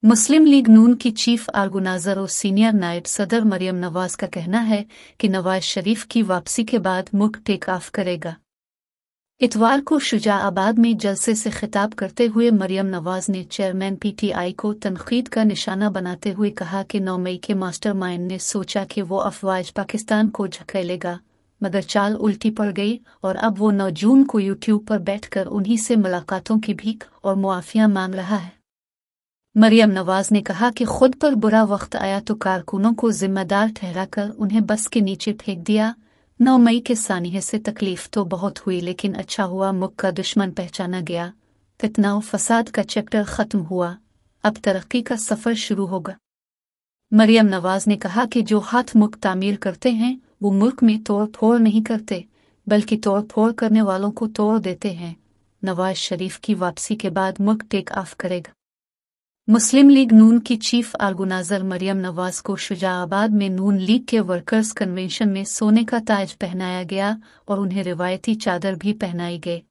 मुस्लिम league नून की chief organiser और senior नायब सदर मरियम नवाज का कहना है कि नवाज शरीफ की वापसी के बाद मुल्क टेक ऑफ करेगा। इतवार को शुजाआबाद में जलसे से खिताब करते हुए मरियम नवाज ने चेयरमैन पीटीआई को तनकीद का निशाना बनाते हुए कहा कि 9 मई के मास्टरमाइंड ने सोचा कि वो अफवाज पाकिस्तान को झकेलेगा, मगर चाल उल्टी पड़ गई और अब वो 9 जून को यूट्यूब पर बैठकर उन्हीं से मुलाकातों की भीख और मुआफिया मांग रहा है। मरियम नवाज ने कहा कि खुद पर बुरा वक्त आया तो कारकुनों को जिम्मेदार ठहराकर उन्हें बस के नीचे फेंक दिया। 9 मई के सानिये से तकलीफ तो बहुत हुई, लेकिन अच्छा हुआ मुल्क का दुश्मन पहचाना गया। फितना और फसाद का चैप्टर खत्म हुआ, अब तरक्की का सफर शुरू होगा। मरियम नवाज ने कहा कि जो हाथ मुल्क तामीर करते हैं वो मुल्क में तोड़ फोड़ नहीं करते, बल्कि तोड़ फोड़ करने वालों को तोड़ देते हैं। नवाज शरीफ की वापसी के बाद मुल्क टेक ऑफ करेगा। मुस्लिम लीग नून की चीफ ऑर्गेनाइजर मरियम नवाज को शुजाआबाद में नून लीग के वर्कर्स कन्वेंशन में सोने का ताज पहनाया गया और उन्हें रिवायती चादर भी पहनाई गई।